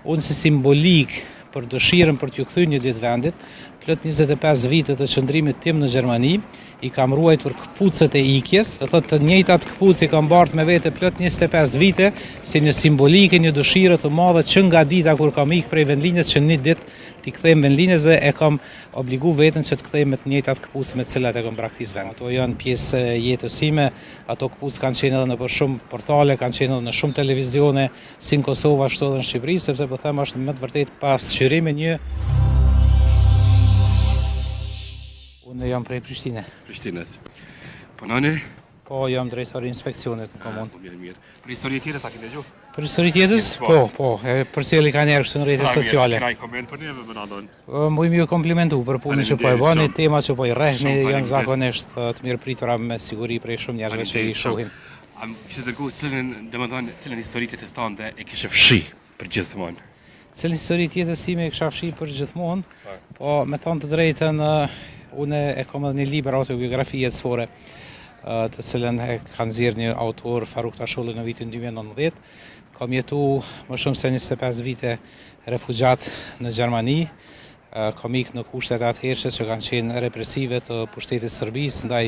Unë si simbolik për dëshirën për t'ju kthyer një ditë vendit, plot 25 vite të qëndrimit tim në Gjermani, i kam ruajtur këpucët e ikjes, do thotë të njëjtat këpucë i kam bart me vete plot 25 vite, si një simbolike, një dëshirë të madhe që nga dita kur kam ikë prej vendlinjes që një ditë t'i kthejmë vendlinjes dhe e kam obligu veten që të kthejmë me të njëjtat këpucë me të cilat e kam braktisë vend. Ato janë pjesë e jetës time, ato këpucë kanë qenë edhe në për shumë portale, kanë qenë edhe në shumë televizione, si në Kosovë ashtu edhe në Shqipëri, sepse po them është me të vërtetë pasqyrimi një. Unë jam prej Prishtinës. Po nani? Po, jam drejtori inspeksionit në komunë. Mirë. Për histori tjetër sa keni dëgju? Për histori tjetër? Po, përcjellë ka njerë kështu në rrjetet sociale. Ka koment për neve më nandon. Mujmë ju komplimentu për punën që po e bani, tema që po i rrehni janë zakonisht të mirë pritura me siguri prej shumë njerëzve që i shohim. Am kishte dërguar cilën histori të testante e kishe fshi për gjithmonë. Cilën histori tjetër time e kisha fshi për gjithmonë? Po, me thënë të drejtën, unë e kam edhe një libër autobiografi jetësore, të cilën e ka nxjerrë një autor, Faruk Tasholli, në vitin 2019. Kam jetu më shumë se 25 vite refugjat në Gjermani. Kam ikë në kushtet atëhershme që kanë qenë represive të pushtetit Serbisë ndaj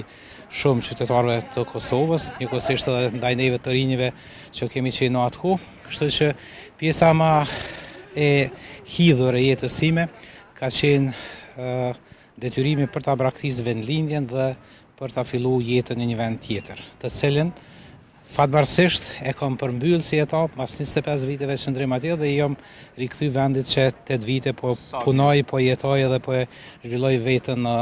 shumë qytetarëve të Kosovës, njëkohësisht edhe ndaj neve të rinjve që kemi qenë në atë kohë. Kështu që pjesa më e hidhur e jetës sime ka qenë detyrimi për ta braktisë vendlindjen dhe për ta filluar jetën në një vend tjetër, të cilën fatbarësisht e kam përmbyllë si etapë mas 25 viteve qëndrim atje dhe jam rikthy vendit që 8 vite po punoj, po jetoj dhe po zhvilloj veten në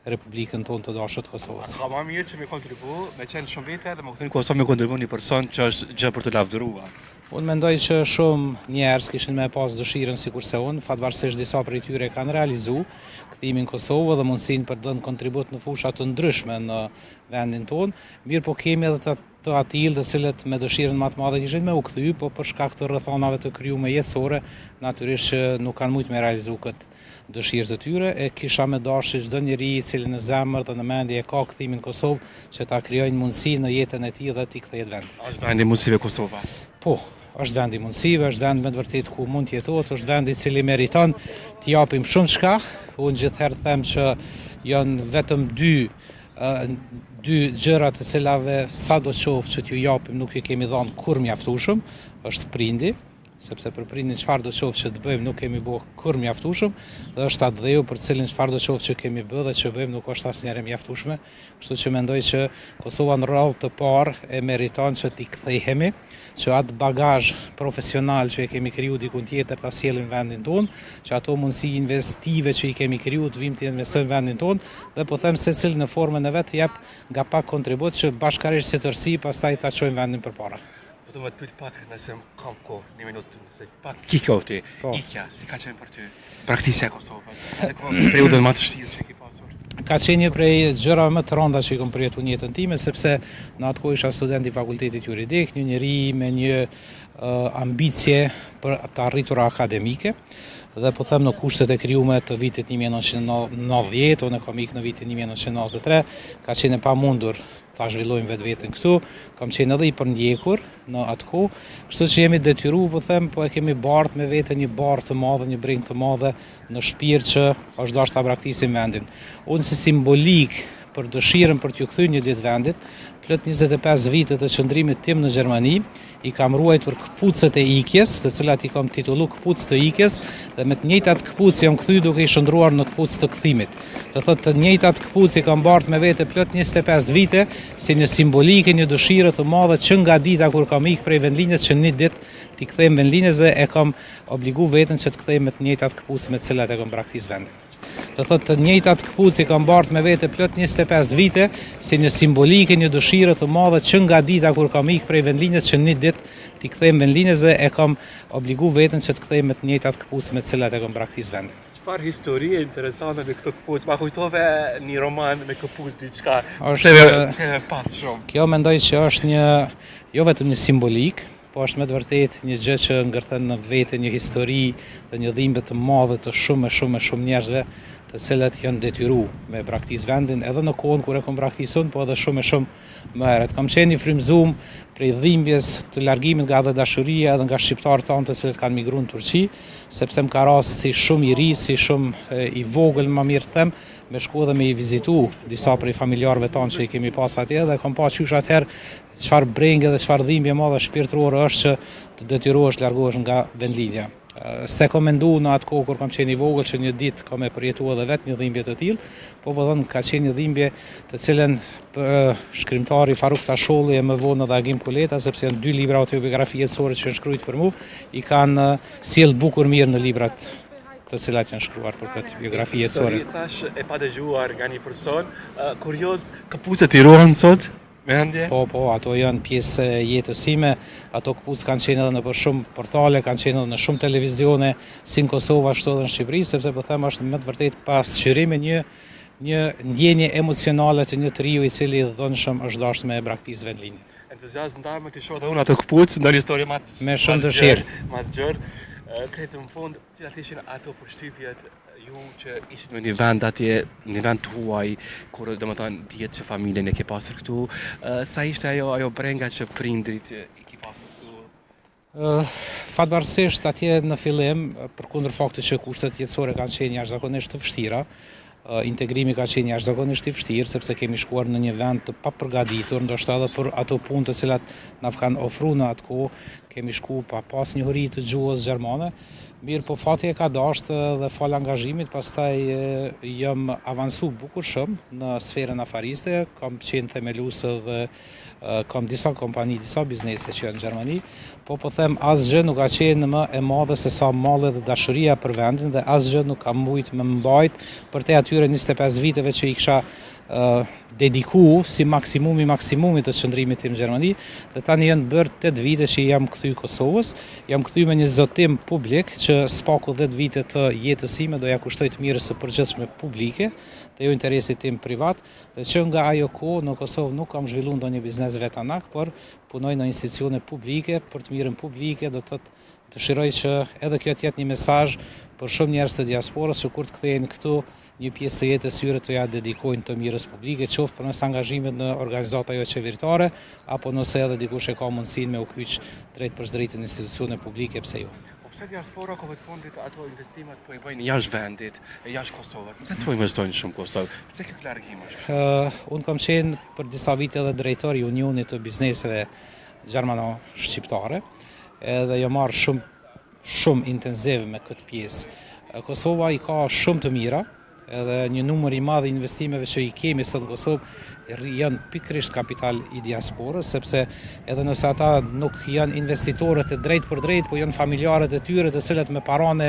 Republikën tonë të dashur të Kosovës. Ka më mirë që me kontribu, me qenë shumë vite dhe më këthin Kosovë me kontribu një person që është gjë për të lavdëruar. Unë mendoj që shumë njerëz kishin me pas dëshirën sikurse unë, fatbarësisht disa prej tyre kanë realizuar kthimin në Kosovë dhe mundësinë për të dhënë kontribut në fusha të ndryshme në vendin tonë. Mirë, po kemi edhe të atil të cilët me dëshirën më të madhe kishin me u kthy, po për shkak të rrethonave të krijuara jetësore, natyrisht që nuk kanë mujt me realizu këtë dëshirë të tyre, e kisha me dashur çdo njeri i cili në zemër dhe në mendje e ka kthimin në Kosovë që ta krijojnë mundësi në jetën e tij dhe t'i kthehet vendit. Është vendi i mundësive Kosova. Po, është vend i mundësive, është vend me të vërtetë ku mund të jetohet, është vend i cili meriton t'i japim shumë çka. Unë gjithherë them që janë vetëm dy gjëra të cilave sado qoftë që t'ju japim nuk i kemi dhënë kur mjaftueshëm, është prindi, sepse për prindin çfarë do qoftë që të bëjmë nuk kemi bërë kur mjaftueshëm, dhe është atë dheu për cilin çfarë do qoftë që kemi bërë dhe që bëjmë nuk është asnjëherë mjaftueshme. Kështu që mendoj që Kosova në radhë të parë e meriton që t'i kthehemi, që atë bagazh profesional që e kemi kriju dikun tjetër ta sjellim vendin tonë, që ato mundësi investive që i kemi kriju të vim të investojmë vendin tonë dhe po them secili në formën e vet jep nga pak kontribut që bashkërisht si tërësi pastaj ta çojmë vendin përpara. Do të pyet pak nëse kam kohë, një minutë, nëse pak kikoti, ikja, si ka qenë për ty praktikja e Kosovës, edhe periudhën më të vështirë që ke pasur. Ka qenë një prej gjërave më të rënda që i kam përjetuar në jetën time, sepse në atë kohë isha student i fakultetit juridik, një njeri me një ambicie për të arritura akademike, dhe po them në kushtet e krijuara të vitit 1990, unë kam ikë në vitin 1993, ka qenë e pamundur ta zhvillojmë vetveten këtu, kam qenë edhe i përndjekur në atë kohë, kështu që jemi detyruar, po them, po e kemi bardh me veten një bardh të madhe, një bring të madhe në shpirt që është dashur ta braktisim vendin. Unë si simbolik për dëshirën për t'ju kthyer një ditë vendit, plot 25 vite të qëndrimit tim në Gjermani, i kam ruajtur këpucët e ikjes, të cilat i kam titulluar këpucë të ikjes, dhe me të njëjtat këpucë jam kthy duke i shndruar në këpucë të kthimit. Do thotë të njëjtat këpucë i kam bart me vete plot 25 vite, si një simbolike, një dëshirë të madhe që nga dita kur kam ikë prej vendlinjes që një ditë t'i kthejmë vendlinjes dhe e kam obligu veten që të kthejmë me të njëjtat këpucë me të cilat e kam braktisë vendin. Do thotë të njëjtat këpucë i kam bart me vete plot 25 vite, si një simbolike, një dëshirë të madhe që nga dita kur kam ikë prej vendlinjes që një ditë t'i kthejmë vendlinjes dhe e kam obligu veten që të kthejmë me të njëjtat këpucë me të cilat e kam braktisë vendin. Çfarë histori interesante me këtë këpucë? Ma kujtove një roman me këpucë diçka. Është pas shumë. Kjo mendoj që është një jo vetëm një simbolik, po është me të vërtetë një gjë që ngërthen në vete një histori dhe një dhimbje të madhe të shumë njerëzve të cilët janë detyru me braktis vendin edhe në kohën kur e kom braktisun, po edhe shumë e shumë më herët. Kam qenë i frymëzuar prej dhimbjes të largimit nga edhe dashuria edhe nga shqiptarët tanë të cilët kanë migruar në Turqi, sepse më ka rast si shumë i ri, si shumë i vogël, më mirë them, me shku dhe me i vizitu disa prej familjarëve tanë që i kemi pas atje dhe kam pas qysh atëherë çfarë brengë dhe çfarë dhimbje madhe shpirtërore është që të detyrohesh largohesh nga vendlinja. Se kom mendu në atë kohë kur kam qenë i vogël që një ditë kam e përjetuar edhe vetë një dhimbje të tillë, po thënë ka qenë një dhimbje të cilën shkrimtari Faruk Tasholli e më vonë edhe Agim Kuleta, sepse janë 2 libra autobiografi jetësore që janë shkruajtur për mua, i kanë sjell bukur mirë në librat të cilat janë shkruar për këtë biografi jetësore. Tash e pa dëgjuar nga një person, kurioz, këpucët i ruhen sot? Po, ato janë pjesë e jetës time, ato këpucë kanë qenë edhe në për shumë portale, kanë qenë edhe në shumë televizione, si në Kosovë ashtu edhe në Shqipëri, sepse po them është me të vërtet pasqyrimi një ndjenje emocionale të një triu i cili dhënshëm është dashur me braktisë vendlinjit. Entuziazm ndar me të shoh edhe unë ato këpucë, ndonjë histori me shumë dëshirë. Ma të gjërë. Kretë në fund, cilat ishin ato përshtypjet ju që ishit me një vend atje, një vend tuaj, kur do më thonë dihet që familjen e ke pasur këtu, sa ishte ajo brenga që prindrit i ke pasur këtu? Fatbarësisht atje në fillim, përkundër faktit që kushtet jetësore kanë qenë jashtëzakonisht të vështira, integrimi ka qenë jashtëzakonisht i vështirë, sepse kemi shkuar në një vend të papërgatitur, ndoshta edhe për ato punë të cilat na kanë ofruar në atë kohë, kemi shku pa pas njohuri të gjuhës gjermane. Mirë, po fati e ka dashur dhe fal angazhimit, pastaj jam avancu bukur shumë në sferën afariste, kam qenë themelues dhe kam disa kompani, disa biznese që janë në Gjermani, po them asgjë nuk ka qenë më e madhe se sa malli dhe dashuria për vendin dhe asgjë nuk ka mujt me mbajt për te atyre 25 viteve që i kisha dediku si maksimumi të qëndrimit tim në Gjermani, dhe tani janë bërë 8 vite që jam kthy Kosovës, jam kthy me një zotim publik që spaku 10 vite të jetës sime do ja kushtoj të mirës së përgjithshme publike, dhe jo interesit tim privat, dhe që nga ajo kohë në Kosovë nuk kam zhvilluar ndonjë biznes vetanak, por punoj në institucione publike për të mirën publike, do të dëshiroj që edhe kjo të jetë një mesazh për shumë njerëz të diasporës që kur të kthehen këtu një pjesë të jetës syre të ja dedikojnë të mirës publike, qoftë përmes angazhimit në organizata jo qeveritare, apo nëse edhe dikush e ka mundësinë me u kyç drejt për drejt në institucione publike, pse jo. Po pse diaspora kohë të fundit ato investimet po i bëjnë jashtë vendit, jashtë Kosovës? Pse s'po investojnë shumë në Kosovë? Pse kjo largim është? Unë kam qenë për disa vite edhe drejtori i Unionit të bizneseve gjermano-shqiptare, edhe jam marrë shumë intensiv me këtë pjesë. Kosova i ka shumë të mira, edhe një numër i madh investimeve që i kemi sot në Kosovë janë pikërisht kapital i diasporës, sepse edhe nëse ata nuk janë investitorët e drejt për drejt, po janë familjarët e tyre të cilët me paranë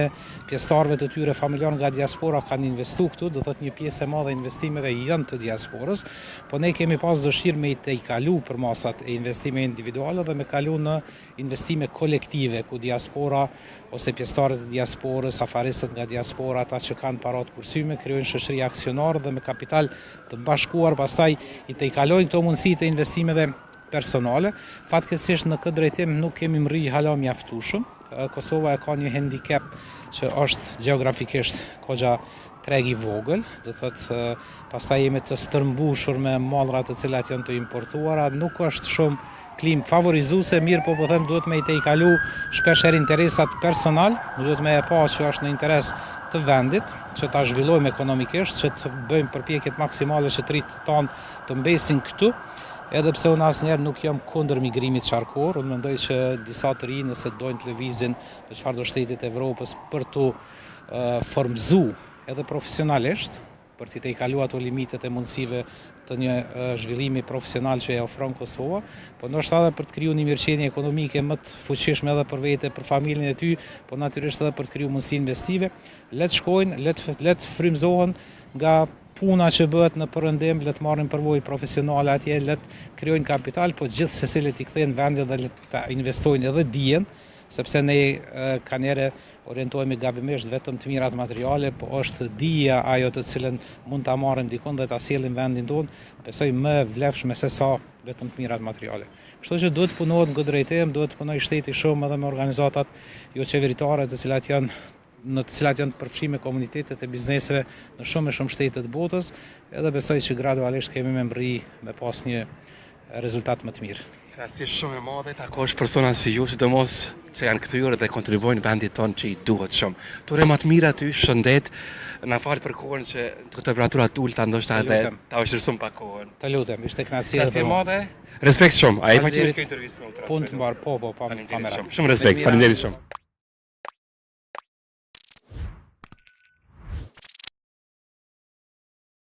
pjesëtarëve të tyre familjar nga diaspora kanë investuar këtu, do thotë një pjesë e madhe e investimeve janë të diasporës, po ne kemi pas dëshirë me i kalu për masat e investime individuale dhe me kalu në investime kolektive, ku diaspora ose pjesëtarët e diasporës, afaristët nga diaspora, ata që kanë parat kursyme, krijojnë shoqëri aksionare dhe me kapital të bashkuar, pastaj i kalojnë këto mundësi të investimeve personale. Fatkeqësisht në këtë drejtim nuk kemi mri hala mjaftueshëm. Kosova e ka një handicap që është gjeografikisht goxha treg i vogël, do thotë pastaj jemi të stërmbushur me mallra të cilat janë të importuara, nuk është shumë klim favorizuese, mirë po them duhet me i kalu shpeshherë interesat personal, duhet me e pa që është në interes të vendit, që ta zhvillojmë ekonomikisht, që të bëjmë përpjekjet maksimale që të rritë tanë të mbesin këtu, edhe pse unë asnjëherë nuk jam kundër migrimit qarkor, unë mendoj që disa të rinj nëse dojnë të lëvizin në çfarëdo shtetit e Evropës për të formzu edhe profesionalisht, për të kalu ato limitet e mundësive të një zhvillimi profesional që e ofron Kosova, po ndoshta edhe për të kriju një mirëqenie ekonomike më të fuqishme edhe për vete, për familjen e ty, po natyrisht edhe për të kriju mundësi investive, le të shkojnë, le të frymëzohen nga puna që bëhet në përëndim, le të marrin përvojë profesionale atje, le të krijojnë kapital, po gjithsesi le t'i kthejnë vendin dhe le të investojnë edhe dijen, sepse ne kanjere orientohemi gabimisht vetëm të mirat materiale, po është dija ajo të cilën mund ta marrim dikon dhe ta sjellim vendin tonë, besoj më vlefshme se sa vetëm të mirat materiale. Kështu që duhet punohet në këtë drejtim, duhet punoj shteti shumë edhe me organizatat jo qeveritare të cilat janë në të cilat janë të përfshime komunitetet e bizneseve në shumë shtete të botës, edhe besoj që gradualisht kemi me mbërri me pas një rezultat më të mirë. Grazie shumë e madhe, takosh persona si ju, sidomos që janë kthyer dhe kontribuojnë vendit tonë që i duhet shumë. Ture më të mira ty, shëndet, na fal për kohën që të temperaturat ulta ndoshta edhe ta vështirësojmë pak kohën. Të lutem, ishte kënaqësi Grazie madhe. Respekt shumë. Ai pa qenë kjo intervistë me ultra. Punë të mbar, po, pa kamera. Shumë respekt, faleminderit shumë.